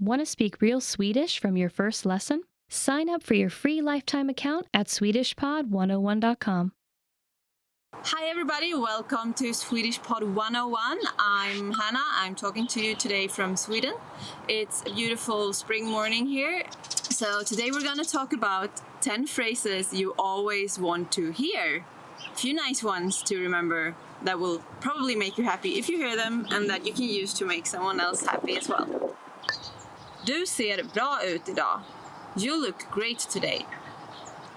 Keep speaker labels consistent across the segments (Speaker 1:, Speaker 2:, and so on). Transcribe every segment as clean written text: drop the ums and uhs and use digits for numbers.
Speaker 1: Want to speak real Swedish from your first lesson? Sign up for your free lifetime account at swedishpod101.com.
Speaker 2: Hi everybody, welcome to Swedish Pod 101. I'm Hannah, I'm talking to you today from Sweden. It's a beautiful spring morning here. So today we're gonna talk about 10 phrases you always want to hear. A few nice ones to remember that will probably make you happy if you hear them and that you can use to make someone else happy as well. Du ser bra ut idag. You look great today.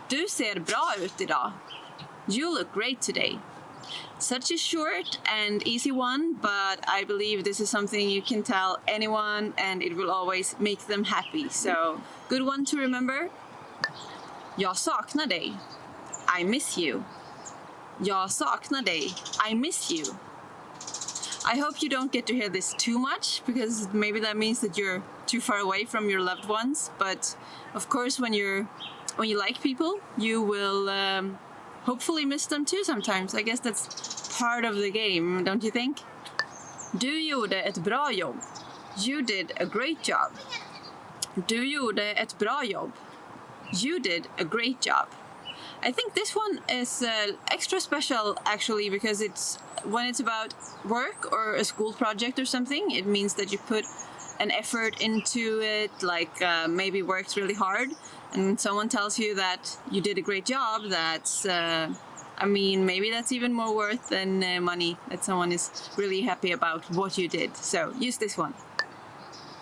Speaker 2: Du ser bra ut idag. You look great today. Such a short and easy one, but I believe this is something you can tell anyone and it will always make them happy. So, good one to remember. Jag saknar dig. I miss you. Jag saknar dig. I miss you. I hope you don't get to hear this too much, because maybe that means that you're too far away from your loved ones. But of course, when you like people, you will hopefully miss them too sometimes. I guess that's part of the game, don't you think? Du gjorde ett bra jobb. You did a great job. Du gjorde ett bra jobb. You did a great job. I think this one is extra special actually, because when it's about work or a school project or something, it means that you put an effort into it, like maybe worked really hard, and when someone tells you that you did a great job, that's maybe that's even more worth than money, that someone is really happy about what you did. So use this one.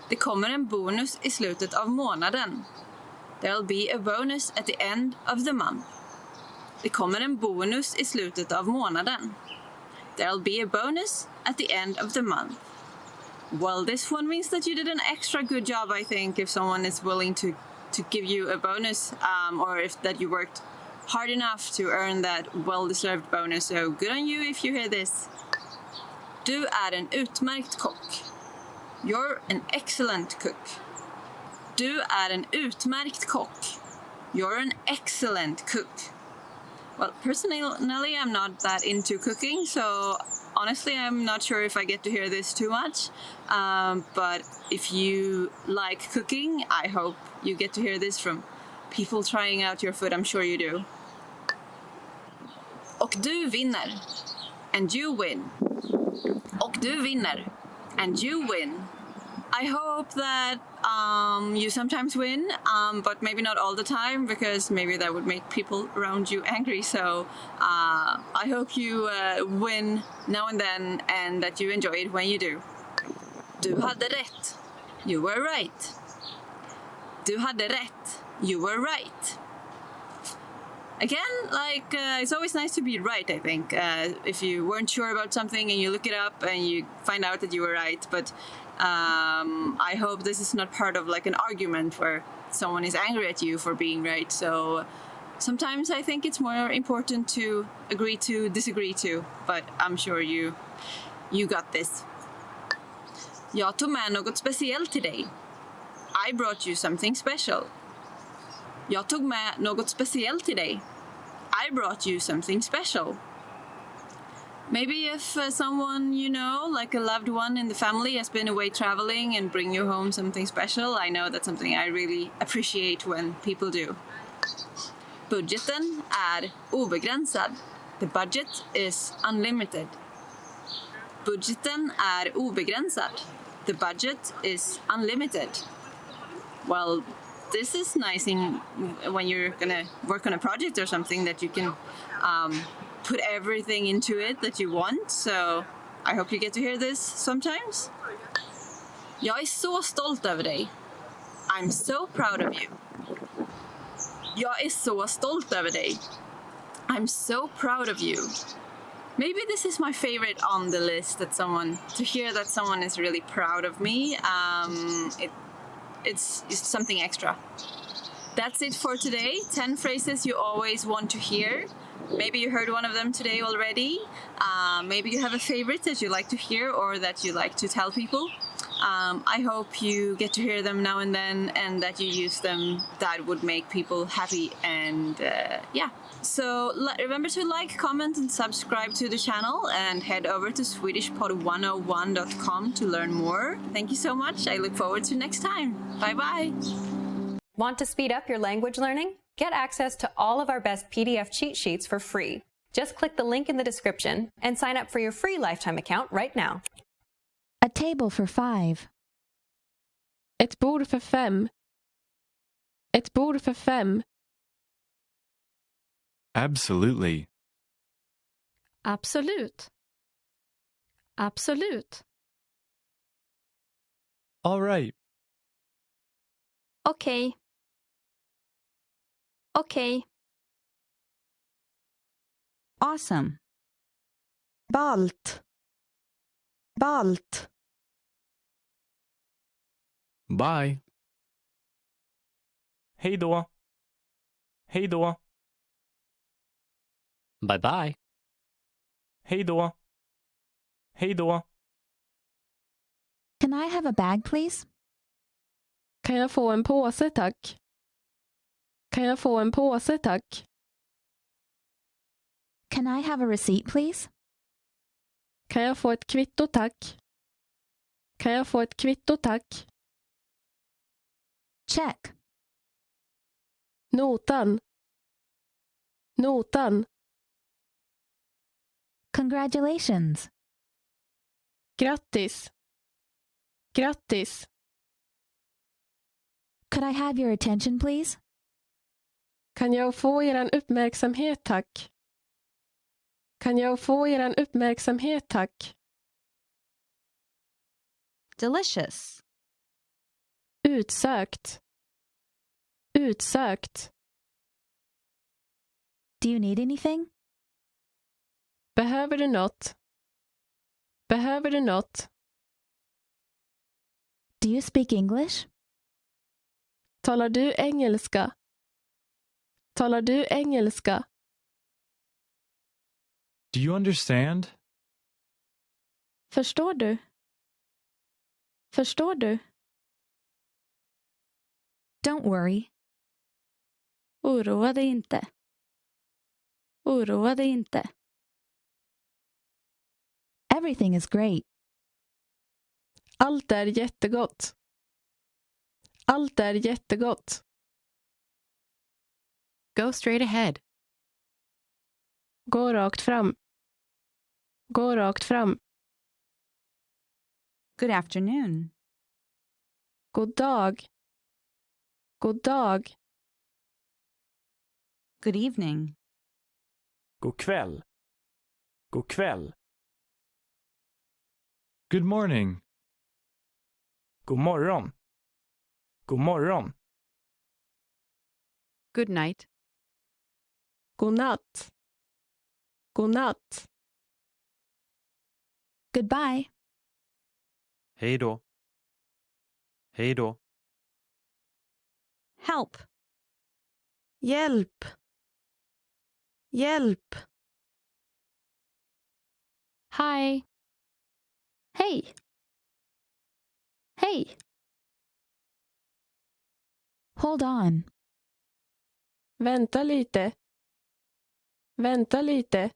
Speaker 2: Det kommer en bonus I slutet av månaden. There'll be a bonus at the end of the month. Det kommer en bonus I slutet av månaden. There'll be a bonus at the end of the month. Well, this one means that you did an extra good job, I think, if someone is willing to give you a bonus, or if that you worked hard enough to earn that well-deserved bonus. So good on you if you hear this. Du är en utmärkt kock. You're an excellent cook. Du är en utmärkt kock. You're an excellent cook. Well, personally, I'm not that into cooking, so honestly, I'm not sure if I get to hear this too much. But if you like cooking, I hope you get to hear this from people trying out your food. I'm sure you do. Och du vinner. And you win. Och du vinner. And you win. I hope that you sometimes win, but maybe not all the time, because maybe that would make people around you angry. So I hope you win now and then, and that you enjoy it when you do. Du hade rätt. You were right. Du hade rätt. You were right. Again, it's always nice to be right, I think. If you weren't sure about something and you look it up and you find out that you were right. But I hope this is not part of an argument where someone is angry at you for being right. So sometimes I think it's more important to agree to disagree to. But I'm sure you got this. Jag tog med något speciellt till dig. I brought you something special. Jag tog med något speciellt till dig. I brought you something special. Maybe if someone you know, like a loved one in the family, has been away traveling and bring you home something special, I know that's something I really appreciate when people do. Budgeten är obegränsad. The budget is unlimited. Budgeten är obegränsad. The budget is unlimited. Well, this is nice when you're gonna work on a project or something, that you can put everything into it that you want. So I hope you get to hear this sometimes. Jag är så stolt över dig. I'm so proud of you. Jag är så stolt över dig. I'm so proud of you. Maybe this is my favorite on the list, to hear that someone is really proud of me. It's something extra. That's it for today. 10 phrases you always want to hear. Maybe you heard one of them today already. Maybe you have a favorite that you like to hear or that you like to tell people. I hope you get to hear them now and then and that you use them. That would make people happy. And yeah. So remember to like, comment, and subscribe to the channel, and head over to swedishpod101.com to learn more. Thank you so much. I look forward to next time. Bye-bye.
Speaker 3: Want to speed up your language learning? Get access to all of our best PDF cheat sheets for free. Just click the link in the description and sign up for your free lifetime account right now.
Speaker 4: A table for 5.
Speaker 5: Ett bord för 5. Ett bord för 5.
Speaker 6: Absolutely.
Speaker 1: Absolut. Absolut.
Speaker 6: All right.
Speaker 1: Okej. Okej.
Speaker 4: Awesome. Ballt. Ballt.
Speaker 6: Bye.
Speaker 7: Hej då. Hej då.
Speaker 8: Bye bye.
Speaker 7: Hej då. Hej då.
Speaker 4: Can I have a bag, please?
Speaker 5: Kan jag få en påse, tack? Kan jag få en påse, tack?
Speaker 4: Can I have a receipt, please?
Speaker 5: Kan jag få ett kvitto, tack? Kan jag få ett kvitto, tack?
Speaker 4: Check.
Speaker 5: Notan. Notan.
Speaker 4: Congratulations.
Speaker 5: Grattis. Grattis.
Speaker 4: Could I have your attention, please?
Speaker 5: Kan jag få eran uppmärksamhet, tack? Kan jag få eran uppmärksamhet, tack?
Speaker 4: Delicious.
Speaker 5: Utsökt. Utsökt.
Speaker 4: Do you need anything?
Speaker 5: Behöver du något? Behöver du något?
Speaker 4: Do you speak English?
Speaker 5: Talar du engelska? Talar du engelska?
Speaker 6: Do you understand?
Speaker 1: Förstår du? Förstår du?
Speaker 4: Don't worry.
Speaker 1: Oroa dig inte. Oroa dig inte.
Speaker 4: Everything is great.
Speaker 5: Allt är jättegott. Allt är jättegott.
Speaker 8: Go straight ahead.
Speaker 5: Gå rakt fram. Gå rakt fram.
Speaker 4: Good afternoon.
Speaker 5: God dag. God dag.
Speaker 4: Good evening.
Speaker 7: God kväll. God kväll.
Speaker 6: Good morning.
Speaker 7: God morgon. God morgon.
Speaker 8: Good night.
Speaker 5: God natt. God natt.
Speaker 4: Goodbye.
Speaker 9: Hej då. Hej då.
Speaker 4: Help.
Speaker 5: Hjälp. Hjälp.
Speaker 1: Hi. Hej. Hej.
Speaker 4: Hold on.
Speaker 5: Vänta lite. Vänta lite.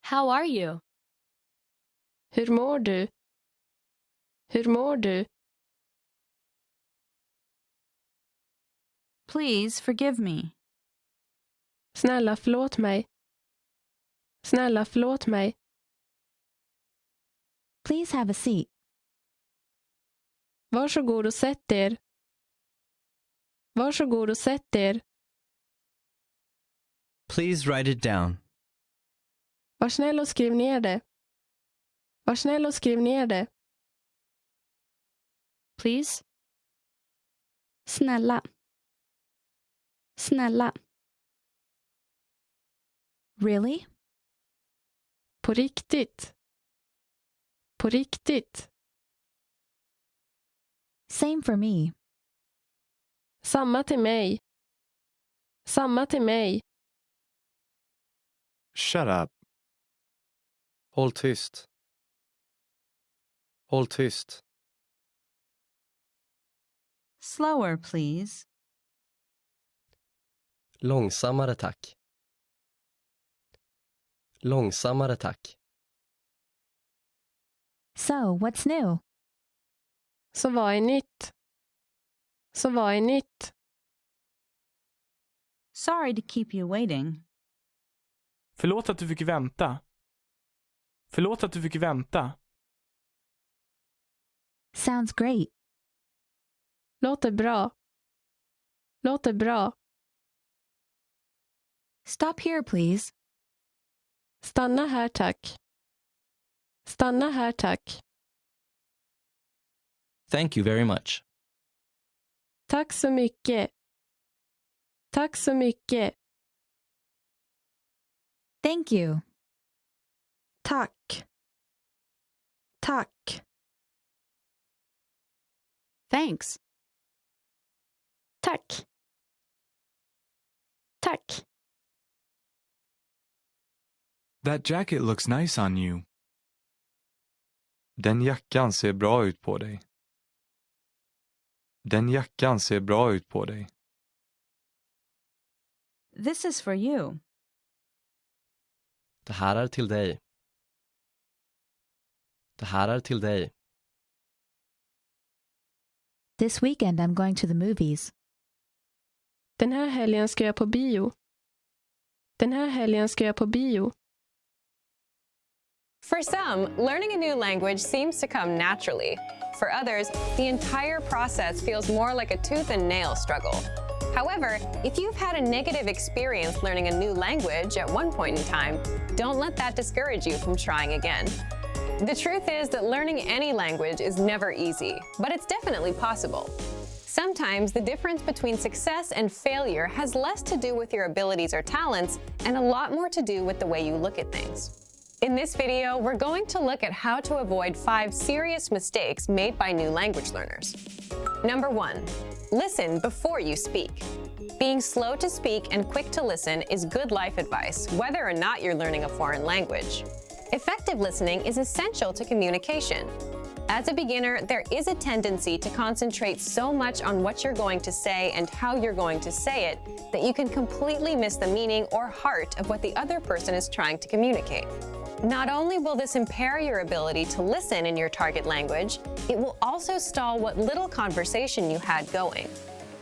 Speaker 1: How are you?
Speaker 5: Hur mår du? Hur mår du?
Speaker 4: Please forgive me.
Speaker 5: Snälla förlåt mig. Snälla förlåt mig.
Speaker 4: Please have a seat.
Speaker 5: Varsågod och sätt er. Varsågod och sätt er.
Speaker 9: Please write it down.
Speaker 5: Var snäll och skriv ner det. Var snäll och skriv ner det.
Speaker 1: Please. Snälla. Snälla.
Speaker 4: Really?
Speaker 5: På riktigt. På riktigt.
Speaker 4: Same for me.
Speaker 5: Samma till mig. Samma till mig.
Speaker 6: Shut up.
Speaker 9: Håll tyst. Håll tyst.
Speaker 8: Slower, please.
Speaker 9: Långsammare tack. Långsammare tack.
Speaker 4: So, what's new?
Speaker 5: Så vad är nytt? Så vad är nytt?
Speaker 8: Sorry to keep you waiting.
Speaker 7: Förlåt att du fick vänta. Förlåt att du fick vänta.
Speaker 4: Sounds great.
Speaker 5: Låter bra. Låter bra.
Speaker 4: Stop here, please.
Speaker 5: Stanna här tack. Stanna här tack.
Speaker 9: Thank you very much.
Speaker 5: Tack så mycket. Tack så mycket.
Speaker 4: Thank you.
Speaker 5: Tack. Tack.
Speaker 4: Thanks.
Speaker 5: Tack. Tack.
Speaker 6: That jacket looks nice on you. Den jackan ser bra ut på dig. Den jackan ser bra ut på dig.
Speaker 8: This is for you.
Speaker 9: Det här är till dig. Det här är till dig.
Speaker 4: This weekend I'm going to the movies.
Speaker 5: Den här helgen ska jag på bio. Den här helgen ska jag på bio.
Speaker 3: For some, learning a new language seems to come naturally. For others, the entire process feels more like a tooth and nail struggle. However, if you've had a negative experience learning a new language at one point in time, don't let that discourage you from trying again. The truth is that learning any language is never easy, but it's definitely possible. Sometimes the difference between success and failure has less to do with your abilities or talents and a lot more to do with the way you look at things. In this video, we're going to look at how to avoid 5 serious mistakes made by new language learners. Number 1, listen before you speak. Being slow to speak and quick to listen is good life advice, whether or not you're learning a foreign language. Effective listening is essential to communication. As a beginner, there is a tendency to concentrate so much on what you're going to say and how you're going to say it that you can completely miss the meaning or heart of what the other person is trying to communicate. Not only will this impair your ability to listen in your target language, it will also stall what little conversation you had going.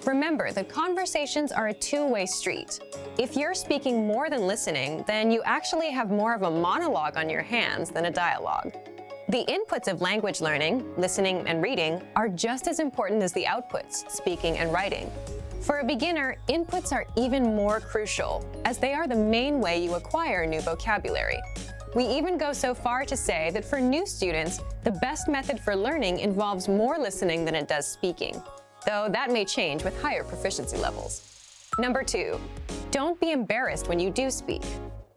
Speaker 3: Remember that conversations are a two-way street. If you're speaking more than listening, then you actually have more of a monologue on your hands than a dialogue. The inputs of language learning, listening and reading, are just as important as the outputs, speaking and writing. For a beginner, inputs are even more crucial, as they are the main way you acquire new vocabulary. We even go so far to say that for new students, the best method for learning involves more listening than it does speaking, though that may change with higher proficiency levels. Number 2, don't be embarrassed when you do speak.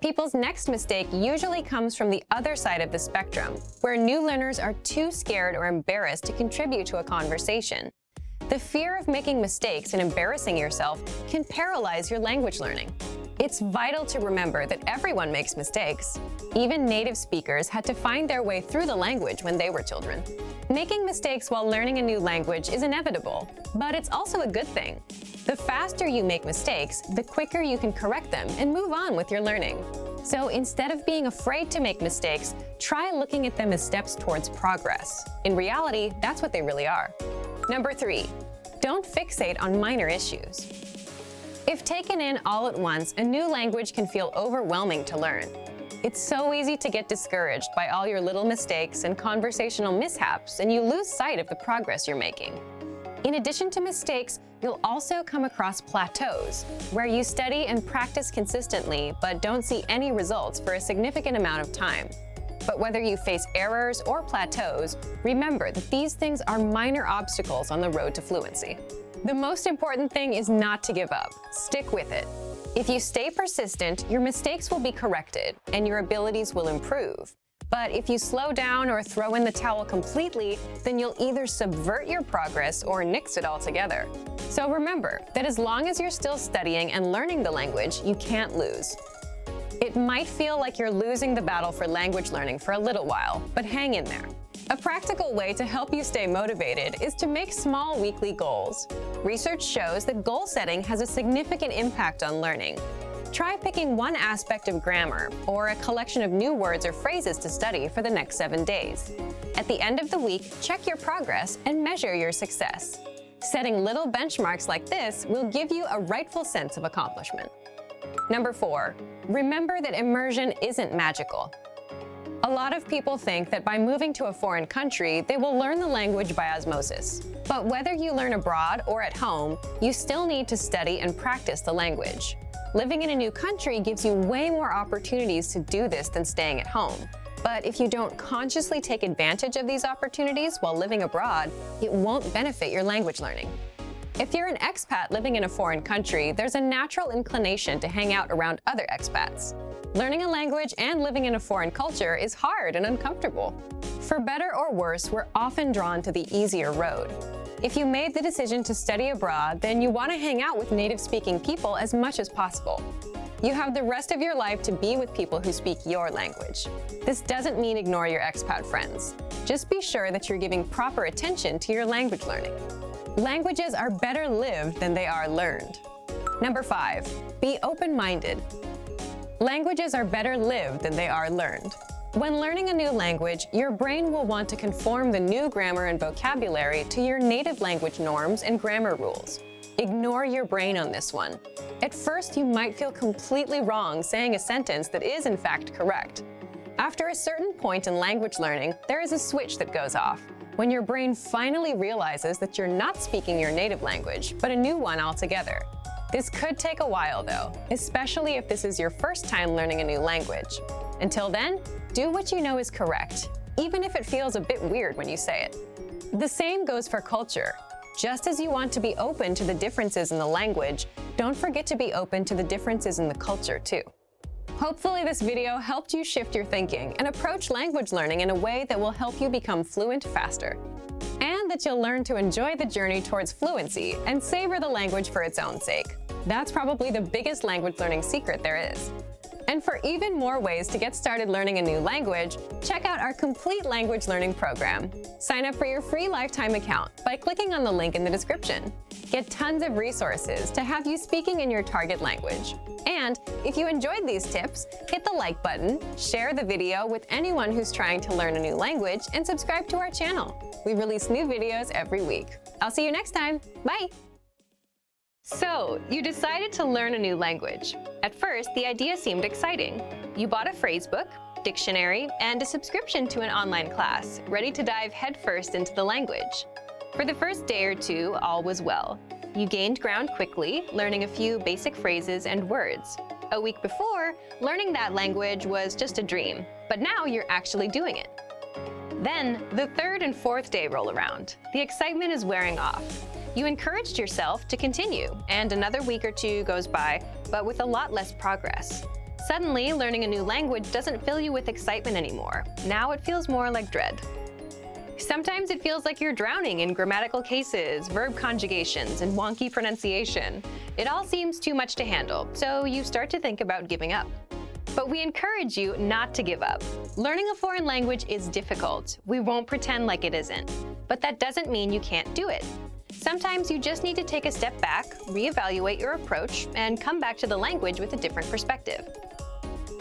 Speaker 3: People's next mistake usually comes from the other side of the spectrum, where new learners are too scared or embarrassed to contribute to a conversation. The fear of making mistakes and embarrassing yourself can paralyze your language learning. It's vital to remember that everyone makes mistakes. Even native speakers had to find their way through the language when they were children. Making mistakes while learning a new language is inevitable, but it's also a good thing. The faster you make mistakes, the quicker you can correct them and move on with your learning. So instead of being afraid to make mistakes, try looking at them as steps towards progress. In reality, that's what they really are. Number 3, don't fixate on minor issues. If taken in all at once, a new language can feel overwhelming to learn. It's so easy to get discouraged by all your little mistakes and conversational mishaps, and you lose sight of the progress you're making. In addition to mistakes, you'll also come across plateaus, where you study and practice consistently but don't see any results for a significant amount of time. But whether you face errors or plateaus, remember that these things are minor obstacles on the road to fluency. The most important thing is not to give up. Stick with it. If you stay persistent, your mistakes will be corrected and your abilities will improve. But if you slow down or throw in the towel completely, then you'll either subvert your progress or nix it altogether. So remember that as long as you're still studying and learning the language, you can't lose. It might feel like you're losing the battle for language learning for a little while, but hang in there. A practical way to help you stay motivated is to make small weekly goals. Research shows that goal setting has a significant impact on learning. Try picking one aspect of grammar or a collection of new words or phrases to study for the next 7 days. At the end of the week, check your progress and measure your success. Setting little benchmarks like this will give you a rightful sense of accomplishment. Number 4, remember that immersion isn't magical. A lot of people think that by moving to a foreign country, they will learn the language by osmosis. But whether you learn abroad or at home, you still need to study and practice the language. Living in a new country gives you way more opportunities to do this than staying at home. But if you don't consciously take advantage of these opportunities while living abroad, it won't benefit your language learning. If you're an expat living in a foreign country, there's a natural inclination to hang out around other expats. Learning a language and living in a foreign culture is hard and uncomfortable. For better or worse, we're often drawn to the easier road. If you made the decision to study abroad, then you want to hang out with native-speaking people as much as possible. You have the rest of your life to be with people who speak your language. This doesn't mean ignore your expat friends. Just be sure that you're giving proper attention to your language learning. Languages are better lived than they are learned. Number 5, be open-minded. Languages are better lived than they are learned. When learning a new language, your brain will want to conform the new grammar and vocabulary to your native language norms and grammar rules. Ignore your brain on this one. At first, you might feel completely wrong saying a sentence that is in fact correct. After a certain point in language learning, there is a switch that goes off, when your brain finally realizes that you're not speaking your native language, but a new one altogether. This could take a while though, especially if this is your first time learning a new language. Until then, do what you know is correct, even if it feels a bit weird when you say it. The same goes for culture. Just as you want to be open to the differences in the language, don't forget to be open to the differences in the culture too. Hopefully this video helped you shift your thinking and approach language learning in a way that will help you become fluent faster. And that you'll learn to enjoy the journey towards fluency and savor the language for its own sake. That's probably the biggest language learning secret there is. And for even more ways to get started learning a new language, check out our complete language learning program. Sign up for your free lifetime account by clicking on the link in the description. Get tons of resources to have you speaking in your target language. And if you enjoyed these tips, hit the like button, share the video with anyone who's trying to learn a new language, and subscribe to our channel. We release new videos every week. I'll see you next time. Bye! So, you decided to learn a new language. At first, the idea seemed exciting. You bought a phrasebook, dictionary, and a subscription to an online class, ready to dive headfirst into the language. For the first day or two, all was well. You gained ground quickly, learning a few basic phrases and words. A week before, learning that language was just a dream, but now you're actually doing it. Then, the third and fourth day roll around. The excitement is wearing off. You encouraged yourself to continue, and another week or two goes by, but with a lot less progress. Suddenly, learning a new language doesn't fill you with excitement anymore. Now it feels more like dread. Sometimes it feels like you're drowning in grammatical cases, verb conjugations, and wonky pronunciation. It all seems too much to handle, so you start to think about giving up. But we encourage you not to give up. Learning a foreign language is difficult. We won't pretend like it isn't. But that doesn't mean you can't do it. Sometimes you just need to take a step back, reevaluate your approach, and come back to the language with a different perspective.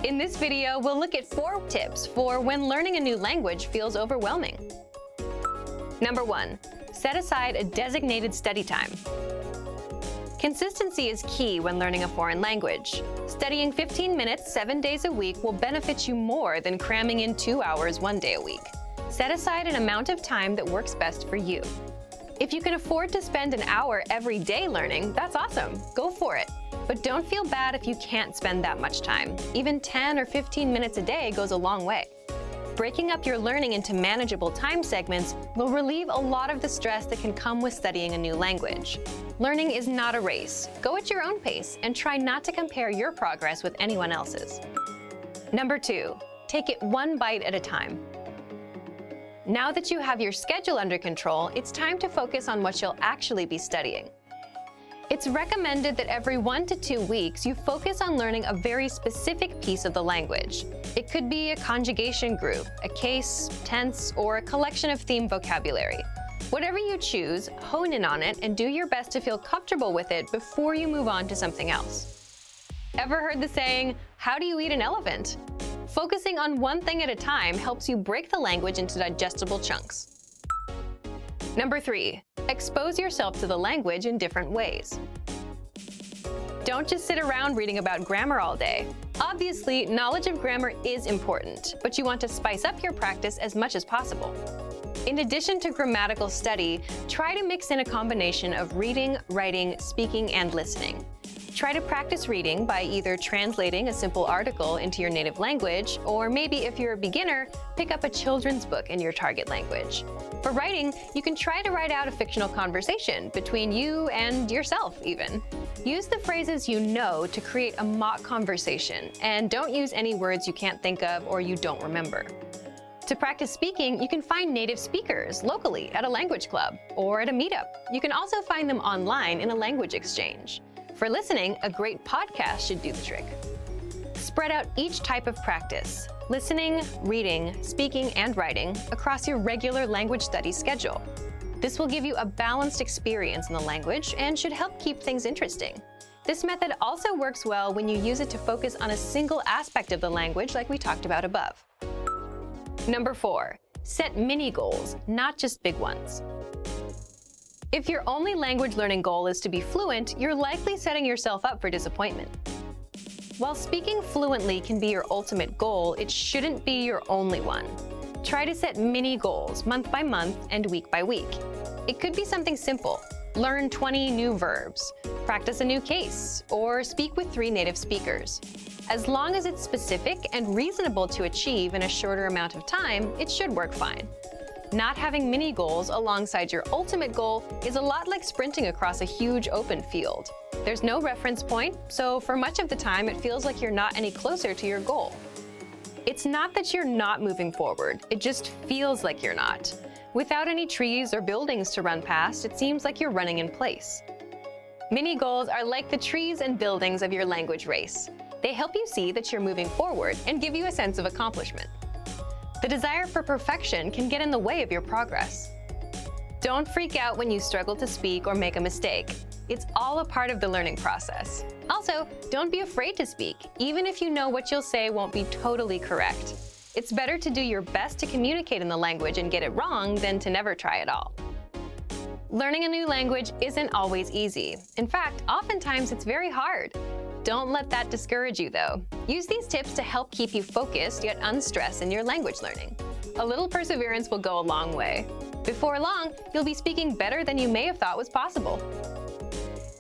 Speaker 3: In this video, we'll look at 4 tips for when learning a new language feels overwhelming. Number 1, set aside a designated study time. Consistency is key when learning a foreign language. Studying 15 minutes 7 days a week will benefit you more than cramming in 2 hours 1 day a week. Set aside an amount of time that works best for you. If you can afford to spend an hour every day learning, that's awesome. Go for it. But don't feel bad if you can't spend that much time. Even 10 or 15 minutes a day goes a long way. Breaking up your learning into manageable time segments will relieve a lot of the stress that can come with studying a new language. Learning is not a race. Go at your own pace and try not to compare your progress with anyone else's. Number 2, take it one bite at a time. Now that you have your schedule under control, it's time to focus on what you'll actually be studying. It's recommended that every 1 to 2 weeks you focus on learning a very specific piece of the language. It could be a conjugation group, a case, tense, or a collection of theme vocabulary. Whatever you choose, hone in on it and do your best to feel comfortable with it before you move on to something else. Ever heard the saying, "How do you eat an elephant?" Focusing on one thing at a time helps you break the language into digestible chunks. Number 3, expose yourself to the language in different ways. Don't just sit around reading about grammar all day. Obviously, knowledge of grammar is important, but you want to spice up your practice as much as possible. In addition to grammatical study, try to mix in a combination of reading, writing, speaking, and listening. Try to practice reading by either translating a simple article into your native language, or maybe if you're a beginner, pick up a children's book in your target language. For writing, you can try to write out a fictional conversation between you and yourself even. Use the phrases you know to create a mock conversation, and don't use any words you can't think of or you don't remember. To practice speaking, you can find native speakers locally at a language club or at a meetup. You can also find them online in a language exchange. For listening, a great podcast should do the trick. Spread out each type of practice, listening, reading, speaking, and writing, across your regular language study schedule. This will give you a balanced experience in the language and should help keep things interesting. This method also works well when you use it to focus on a single aspect of the language like we talked about above. Number 4, set mini goals, not just big ones. If your only language learning goal is to be fluent, you're likely setting yourself up for disappointment. While speaking fluently can be your ultimate goal, it shouldn't be your only one. Try to set mini goals month by month and week by week. It could be something simple. Learn 20 new verbs, practice a new case, or speak with 3 native speakers. As long as it's specific and reasonable to achieve in a shorter amount of time, it should work fine. Not having mini goals alongside your ultimate goal is a lot like sprinting across a huge open field. There's no reference point, so for much of the time it feels like you're not any closer to your goal. It's not that you're not moving forward, it just feels like you're not. Without any trees or buildings to run past, it seems like you're running in place. Mini goals are like the trees and buildings of your language race. They help you see that you're moving forward and give you a sense of accomplishment. The desire for perfection can get in the way of your progress. Don't freak out when you struggle to speak or make a mistake. It's all a part of the learning process. Also, don't be afraid to speak, even if you know what you'll say won't be totally correct. It's better to do your best to communicate in the language and get it wrong than to never try at all. Learning a new language isn't always easy. In fact, oftentimes it's very hard. Don't let that discourage you, though. Use these tips to help keep you focused yet unstressed in your language learning. A little perseverance will go a long way. Before long, you'll be speaking better than you may have thought was possible.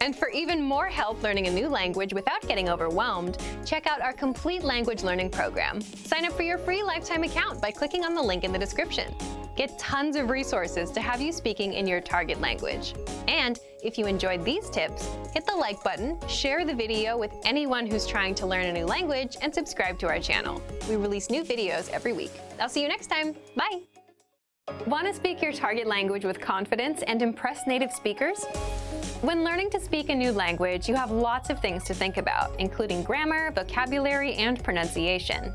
Speaker 3: And for even more help learning a new language without getting overwhelmed, check out our complete language learning program. Sign up for your free lifetime account by clicking on the link in the description. Get tons of resources to have you speaking in your target language. And if you enjoyed these tips, hit the like button, share the video with anyone who's trying to learn a new language, and subscribe to our channel. We release new videos every week. I'll see you next time. Bye! Want to speak your target language with confidence and impress native speakers? When learning to speak a new language, you have lots of things to think about, including grammar, vocabulary, and pronunciation.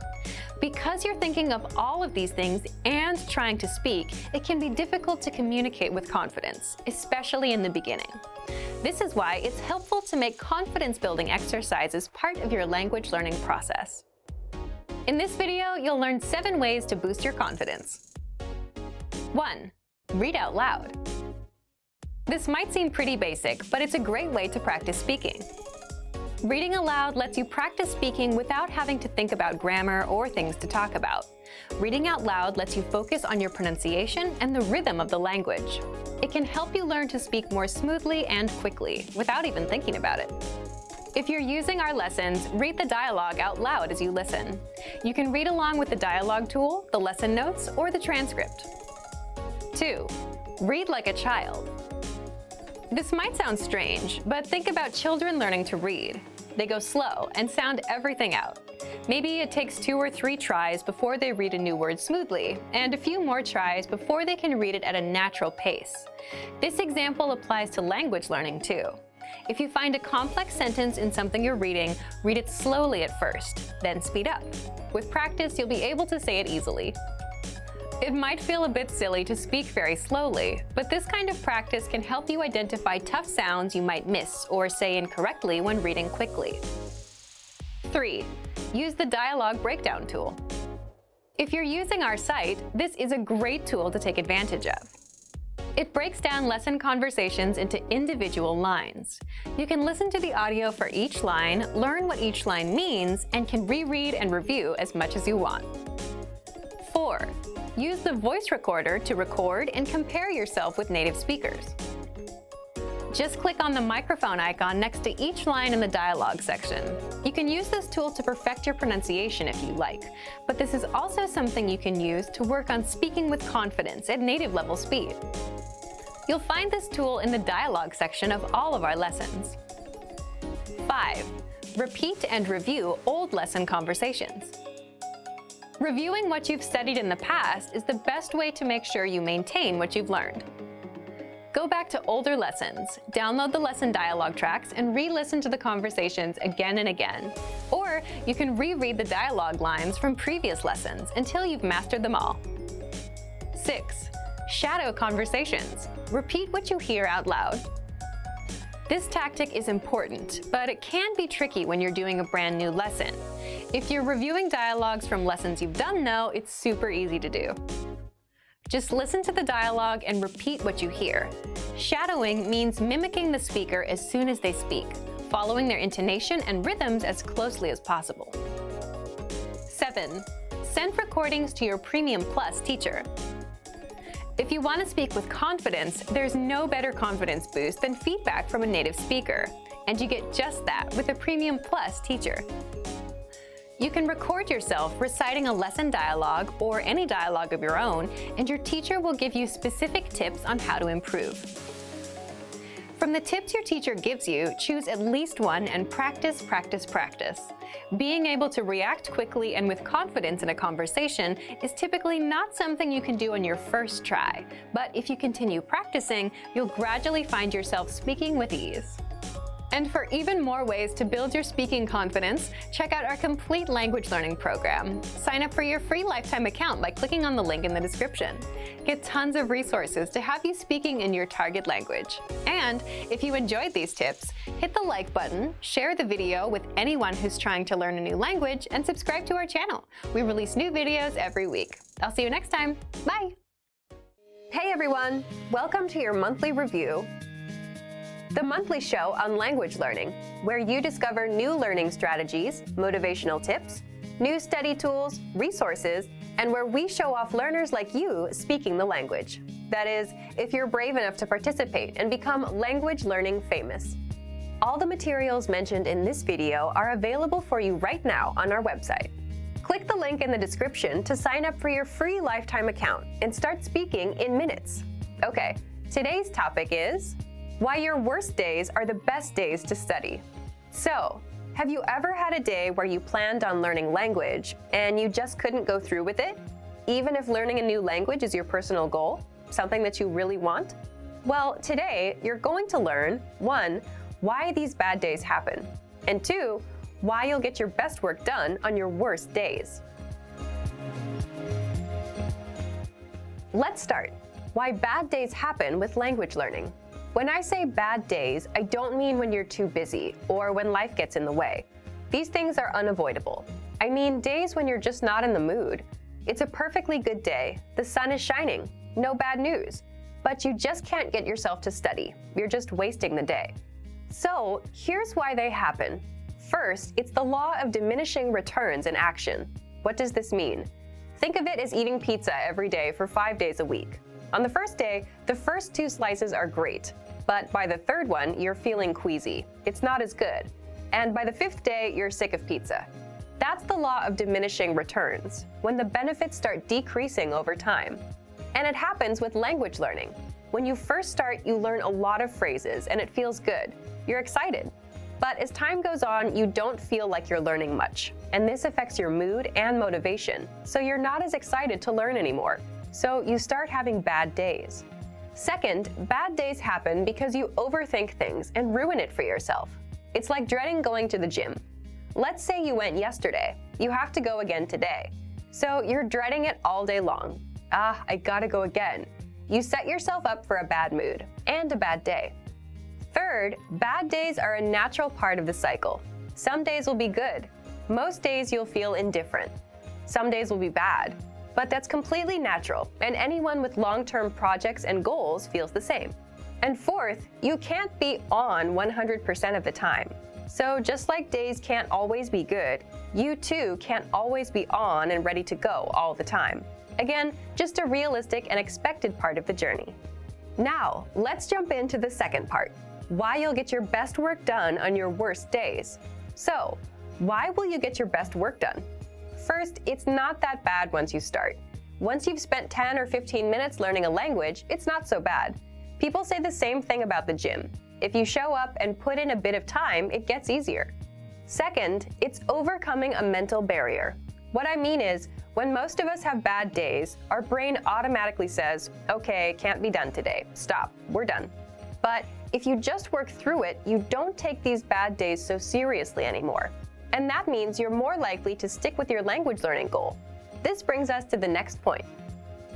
Speaker 3: Because you're thinking of all of these things and trying to speak, it can be difficult to communicate with confidence, especially in the beginning. This is why it's helpful to make confidence-building exercises part of your language learning process. In this video, you'll learn 7 ways to boost your confidence. 1. Read out loud. This might seem pretty basic, but it's a great way to practice speaking. Reading aloud lets you practice speaking without having to think about grammar or things to talk about. Reading out loud lets you focus on your pronunciation and the rhythm of the language. It can help you learn to speak more smoothly and quickly, without even thinking about it. If you're using our lessons, read the dialogue out loud as you listen. You can read along with the dialogue tool, the lesson notes, or the transcript. 2. Read like a child. This might sound strange, but think about children learning to read. They go slow and sound everything out. Maybe it takes 2 or 3 tries before they read a new word smoothly, and a few more tries before they can read it at a natural pace. This example applies to language learning too. If you find a complex sentence in something you're reading, read it slowly at first, then speed up. With practice, you'll be able to say it easily. It might feel a bit silly to speak very slowly, but this kind of practice can help you identify tough sounds you might miss or say incorrectly when reading quickly. 3. Use the dialogue breakdown tool. If you're using our site, this is a great tool to take advantage of. It breaks down lesson conversations into individual lines. You can listen to the audio for each line, learn what each line means, and can reread and review as much as you want. 4. Use the voice recorder to record and compare yourself with native speakers. Just click on the microphone icon next to each line in the dialogue section. You can use this tool to perfect your pronunciation if you like, but this is also something you can use to work on speaking with confidence at native level speed. You'll find this tool in the dialogue section of all of our lessons. 5. Repeat and review old lesson conversations. Reviewing what you've studied in the past is the best way to make sure you maintain what you've learned. Go back to older lessons, download the lesson dialogue tracks, and re-listen to the conversations again and again. Or you can reread the dialogue lines from previous lessons until you've mastered them all. 6. Shadow conversations. Repeat what you hear out loud. This tactic is important, but it can be tricky when you're doing a brand new lesson. If you're reviewing dialogues from lessons you've done, though, it's super easy to do. Just listen to the dialogue and repeat what you hear. Shadowing means mimicking the speaker as soon as they speak, following their intonation and rhythms as closely as possible. 7. Send recordings to your Premium Plus teacher. If you want to speak with confidence, there's no better confidence boost than feedback from a native speaker, and you get just that with a Premium Plus teacher. You can record yourself reciting a lesson dialogue or any dialogue of your own, and your teacher will give you specific tips on how to improve. From the tips your teacher gives you, choose at least one and practice, practice, practice. Being able to react quickly and with confidence in a conversation is typically not something you can do on your first try, but if you continue practicing, you'll gradually find yourself speaking with ease. And for even more ways to build your speaking confidence, check out our complete language learning program. Sign up for your free lifetime account by clicking on the link in the description. Get tons of resources to have you speaking in your target language. And if you enjoyed these tips, hit the like button, share the video with anyone who's trying to learn a new language, and subscribe to our channel. We release new videos every week. I'll see you next time. Bye! Hey everyone! Welcome to your monthly review, the monthly show on language learning, where you discover new learning strategies, motivational tips, new study tools, resources, and where we show off learners like you speaking the language. That is, if you're brave enough to participate and become language learning famous. All the materials mentioned in this video are available for you right now on our website. Click the link in the description to sign up for your free lifetime account and start speaking in minutes. Okay, today's topic is why your worst days are the best days to study. So, have you ever had a day where you planned on learning language and you just couldn't go through with it? Even if learning a new language is your personal goal, something that you really want? Well, today you're going to learn 1. Why these bad days happen, and 2. Why you'll get your best work done on your worst days. Let's start. Why bad days happen with language learning. When I say bad days, I don't mean when you're too busy or when life gets in the way. These things are unavoidable. I mean days when you're just not in the mood. It's a perfectly good day, the sun is shining, no bad news, but you just can't get yourself to study. You're just wasting the day. So here's why they happen. First, it's the law of diminishing returns in action. What does this mean? Think of it as eating pizza every day for 5 days a week. On the first day, the first 2 slices are great, but by the third one, you're feeling queasy. It's not as good. And by the 5th day, you're sick of pizza. That's the law of diminishing returns, when the benefits start decreasing over time. And it happens with language learning. When you first start, you learn a lot of phrases and it feels good. You're excited. But as time goes on, you don't feel like you're learning much. And this affects your mood and motivation, so you're not as excited to learn anymore. So you start having bad days. Second, bad days happen because you overthink things and ruin it for yourself. It's like dreading going to the gym. Let's say you went yesterday. You have to go again today. So you're dreading it all day long. I gotta go again. You set yourself up for a bad mood and a bad day. Third, bad days are a natural part of the cycle. Some days will be good. Most days you'll feel indifferent. Some days will be bad. But that's completely natural, and anyone with long-term projects and goals feels the same. And fourth, you can't be on 100% of the time. So just like days can't always be good, you too can't always be on and ready to go all the time. Again, just a realistic and expected part of the journey. Now, let's jump into the second part, why you'll get your best work done on your worst days. So, why will you get your best work done? First, it's not that bad once you start. Once you've spent 10 or 15 minutes learning a language, it's not so bad. People say the same thing about the gym. If you show up and put in a bit of time, it gets easier. Second, it's overcoming a mental barrier. What I mean is, when most of us have bad days, our brain automatically says, okay, can't be done today. Stop, we're done. But if you just work through it, you don't take these bad days so seriously anymore. And that means you're more likely to stick with your language learning goal. This brings us to the next point.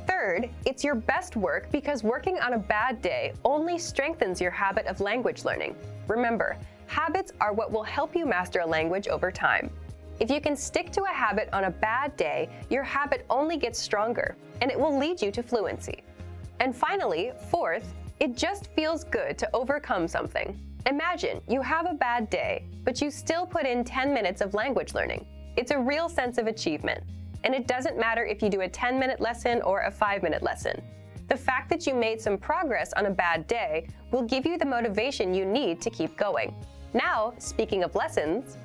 Speaker 3: Third, it's your best work because working on a bad day only strengthens your habit of language learning. Remember, habits are what will help you master a language over time. If you can stick to a habit on a bad day, your habit only gets stronger, and it will lead you to fluency. And finally, fourth, it just feels good to overcome something. Imagine you have a bad day, but you still put in 10 minutes of language learning. It's a real sense of achievement. And it doesn't matter if you do a 10-minute lesson or a 5-minute lesson. The fact that you made some progress on a bad day will give you the motivation you need to keep going. Now, speaking of lessons,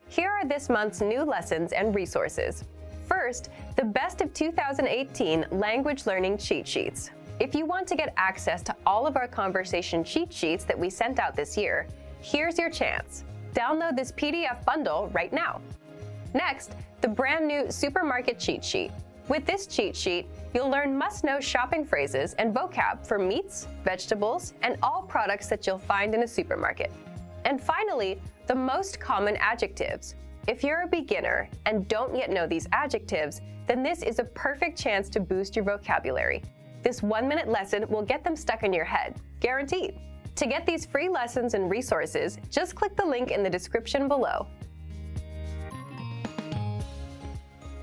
Speaker 3: here are this month's new lessons and resources. First, the Best of 2018 Language Learning Cheat Sheets. If you want to get access to all of our conversation cheat sheets that we sent out this year, here's your chance. Download this PDF bundle right now. Next, the brand new Supermarket Cheat Sheet. With this cheat sheet, you'll learn must-know shopping phrases and vocab for meats, vegetables, and all products that you'll find in a supermarket. And finally, the most common adjectives. If you're a beginner and don't yet know these adjectives, then this is a perfect chance to boost your vocabulary. This 1-minute lesson will get them stuck in your head, guaranteed. To get these free lessons and resources, just click the link in the description below.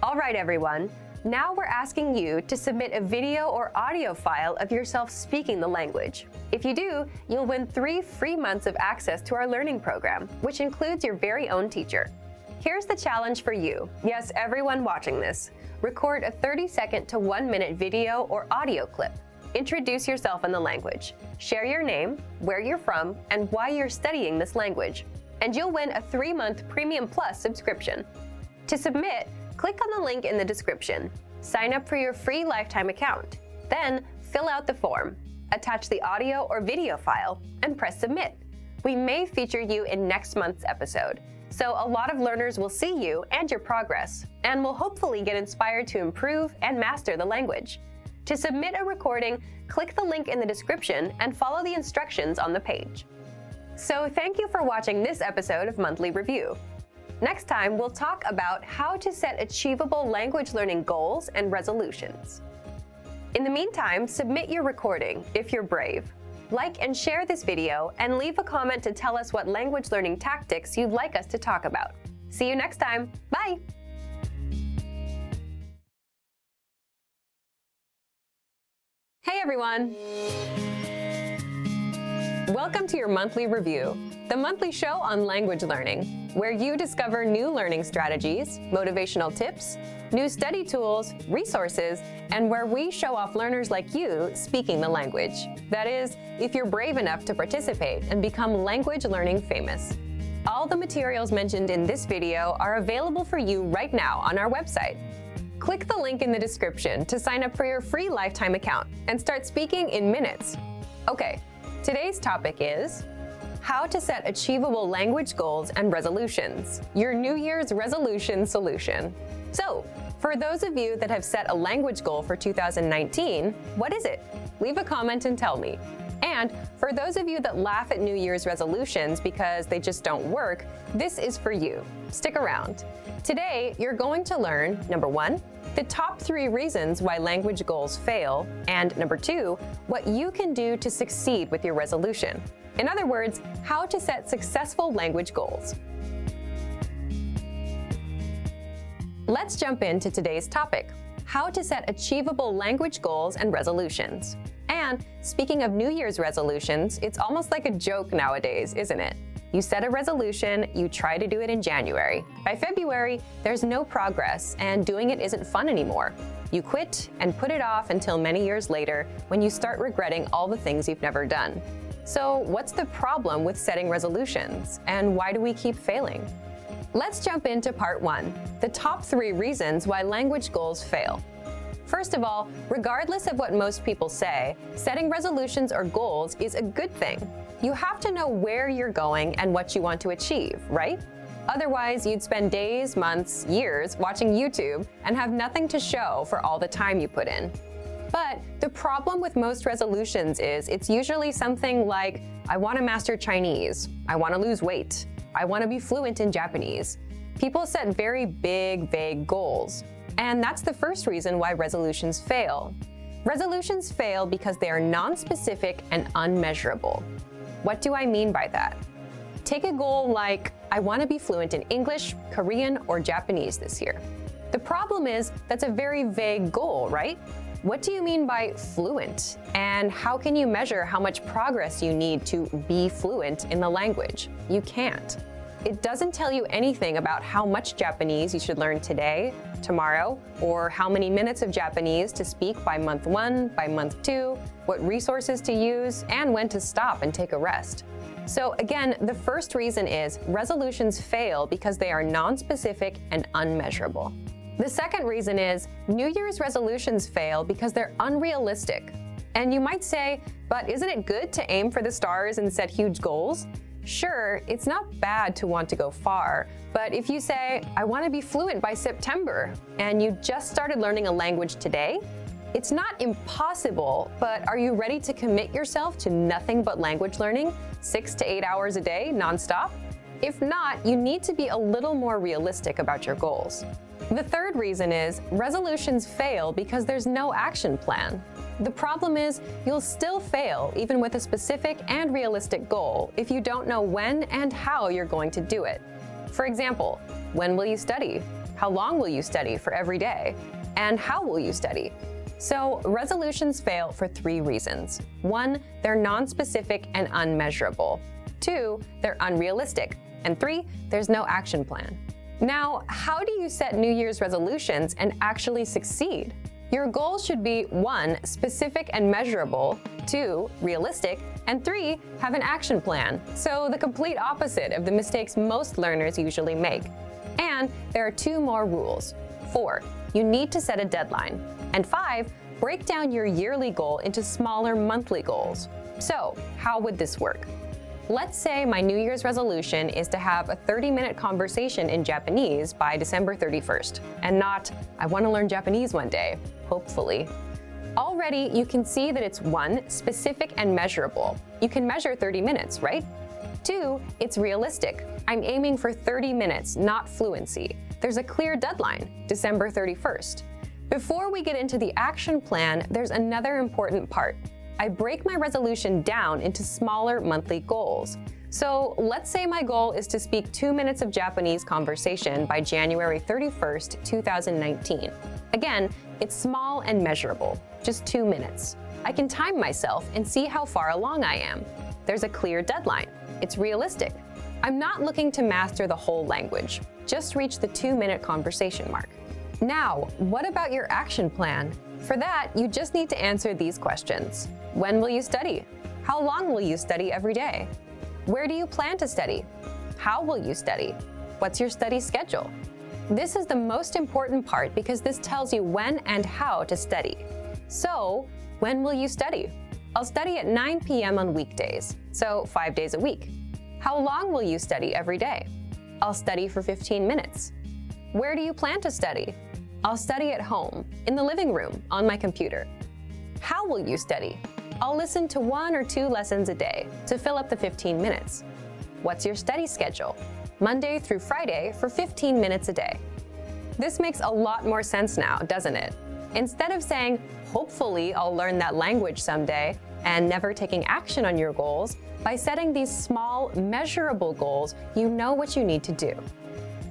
Speaker 3: All right, everyone. Now we're asking you to submit a video or audio file of yourself speaking the language. If you do, you'll win 3 free months of access to our learning program, which includes your very own teacher. Here's the challenge for you. Yes, everyone watching this. Record a 30-second to 1-minute video or audio clip. Introduce yourself in the language. Share your name, where you're from, and why you're studying this language. And you'll win a 3-month Premium Plus subscription. To submit, click on the link in the description. Sign up for your free lifetime account. Then, fill out the form. Attach the audio or video file, and press submit. We may feature you in next month's episode. So a lot of learners will see you and your progress, and will hopefully get inspired to improve and master the language. To submit a recording, click the link in the description and follow the instructions on the page. So thank you for watching this episode of Monthly Review. Next time, we'll talk about how to set achievable language learning goals and resolutions. In the meantime, submit your recording if you're brave. Like and share this video, and leave a comment to tell us what language learning tactics you'd like us to talk about. See you next time. Bye! Hey everyone! Welcome to your monthly review, the monthly show on language learning, where you discover new learning strategies, motivational tips, new study tools, resources, and where we show off learners like you speaking the language. That is, if you're brave enough to participate and become language learning famous. All the materials mentioned in this video are available for you right now on our website. Click the link in the description to sign up for your free lifetime account and start speaking in minutes. Okay, today's topic is how to set achievable language goals and resolutions, your New Year's resolution solution. So, For those of you that have set a language goal for 2019, what is it? Leave a comment and tell me. And for those of you that laugh at New Year's resolutions because they just don't work, this is for you. Stick around. Today, you're going to learn, number 1, the top 3 reasons why language goals fail, and number 2, what you can do to succeed with your resolution. In other words, how to set successful language goals. Let's jump into today's topic, how to set achievable language goals and resolutions. And speaking of New Year's resolutions, it's almost like a joke nowadays, isn't it? You set a resolution, you try to do it in January. By February, there's no progress, and doing it isn't fun anymore. You quit and put it off until many years later when you start regretting all the things you've never done. So what's the problem with setting resolutions, and why do we keep failing? Let's jump into part 1, the top 3 reasons why language goals fail. First of all, regardless of what most people say, setting resolutions or goals is a good thing. You have to know where you're going and what you want to achieve, right? Otherwise, you'd spend days, months, years watching YouTube and have nothing to show for all the time you put in. But the problem with most resolutions is it's usually something like, I want to master Chinese, I want to lose weight, I want to be fluent in Japanese. People set very big, vague goals. And that's the first reason why resolutions fail. Resolutions fail because they are non-specific and unmeasurable. What do I mean by that? Take a goal like, I want to be fluent in English, Korean, or Japanese this year. The problem is that's a very vague goal, right? What do you mean by fluent? And how can you measure how much progress you need to be fluent in the language? You can't. It doesn't tell you anything about how much Japanese you should learn today, tomorrow, or how many minutes of Japanese to speak by month 1, by month 2, what resources to use, and when to stop and take a rest. So again, the first reason is resolutions fail because they are non-specific and unmeasurable. The second reason is New Year's resolutions fail because they're unrealistic. And you might say, but isn't it good to aim for the stars and set huge goals? Sure, it's not bad to want to go far, but if you say, I want to be fluent by September, and you just started learning a language today, it's not impossible, but are you ready to commit yourself to nothing but language learning, 6 to 8 hours a day, nonstop? If not, you need to be a little more realistic about your goals. The third reason is resolutions fail because there's no action plan. The problem is you'll still fail even with a specific and realistic goal if you don't know when and how you're going to do it. For example, when will you study? How long will you study for every day? And how will you study? So resolutions fail for 3 reasons. 1, they're non-specific and unmeasurable. 2, they're unrealistic. And 3, there's no action plan. Now, how do you set New Year's resolutions and actually succeed? Your goals should be 1, specific and measurable, 2, realistic, and 3, have an action plan. So the complete opposite of the mistakes most learners usually make. And there are 2 more rules. 4, you need to set a deadline. And 5, break down your yearly goal into smaller monthly goals. So how would this work? Let's say my New Year's resolution is to have a 30-minute conversation in Japanese by December 31st, and not, I want to learn Japanese one day, hopefully. Already, you can see that it's 1, specific and measurable. You can measure 30 minutes, right? 2, it's realistic. I'm aiming for 30 minutes, not fluency. There's a clear deadline, December 31st. Before we get into the action plan, there's another important part. I break my resolution down into smaller monthly goals. So let's say my goal is to speak 2 minutes of Japanese conversation by January 31st, 2019. Again, it's small and measurable, just 2 minutes. I can time myself and see how far along I am. There's a clear deadline. It's realistic. I'm not looking to master the whole language, just reach the 2-minute conversation mark. Now, what about your action plan? For that, you just need to answer these questions. When will you study? How long will you study every day? Where do you plan to study? How will you study? What's your study schedule? This is the most important part because this tells you when and how to study. So, when will you study? I'll study at 9 p.m. on weekdays, so 5 days a week. How long will you study every day? I'll study for 15 minutes. Where do you plan to study? I'll study at home, in the living room, on my computer. How will you study? I'll listen to 1 or 2 lessons a day to fill up the 15 minutes. What's your study schedule? Monday through Friday for 15 minutes a day. This makes a lot more sense now, doesn't it? Instead of saying, hopefully I'll learn that language someday, and never taking action on your goals, by setting these small, measurable goals, you know what you need to do.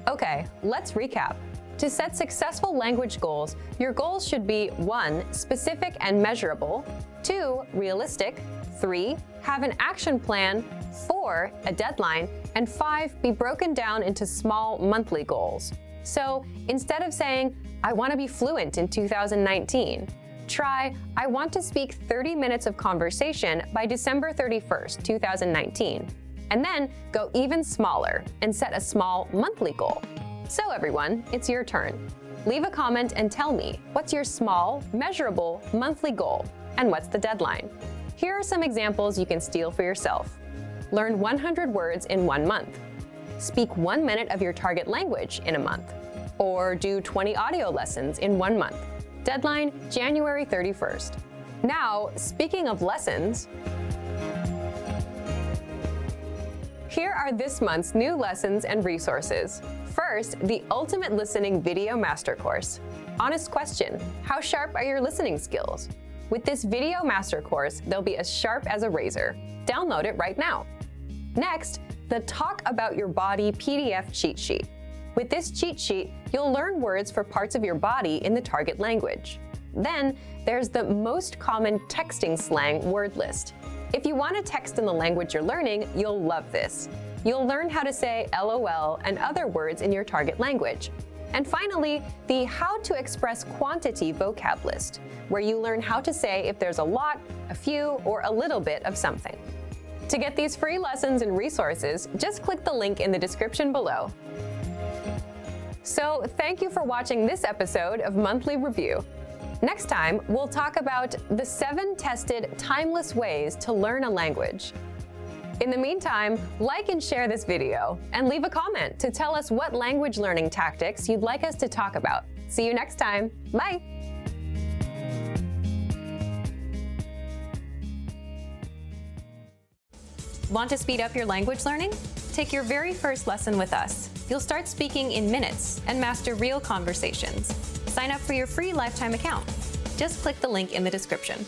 Speaker 3: Okay, let's recap. To set successful language goals, your goals should be 1. Specific and measurable, 2. Realistic, 3. Have an action plan, 4. A deadline, and 5. Be broken down into small monthly goals. So instead of saying, I want to be fluent in 2019, try, I want to speak 30 minutes of conversation by December 31st, 2019. And then go even smaller and set a small monthly goal. So everyone, it's your turn. Leave a comment and tell me, what's your small, measurable monthly goal? And what's the deadline? Here are some examples you can steal for yourself. Learn 100 words in 1 month. Speak 1 minute of your target language in a month. Or do 20 audio lessons in 1 month. Deadline, January 31st. Now, speaking of lessons, here are this month's new lessons and resources. First, the Ultimate Listening Video Master Course. Honest question, how sharp are your listening skills? With this video master course, they'll be as sharp as a razor. Download it right now. Next, the Talk About Your Body PDF cheat sheet. With this cheat sheet, you'll learn words for parts of your body in the target language. Then, there's the most common texting slang word list. If you want to text in the language you're learning, you'll love this. You'll learn how to say LOL and other words in your target language. And finally, the How to Express Quantity vocab list, where you learn how to say if there's a lot, a few, or a little bit of something. To get these free lessons and resources, just click the link in the description below. So, thank you for watching this episode of Monthly Review. Next time, we'll talk about the 7 tested timeless ways to learn a language. In the meantime, like and share this video, and leave a comment to tell us what language learning tactics you'd like us to talk about. See you next time. Bye! Want to speed up your language learning? Take your very first lesson with us. You'll start speaking in minutes and master real conversations. Sign up for your free lifetime account. Just click the link in the description.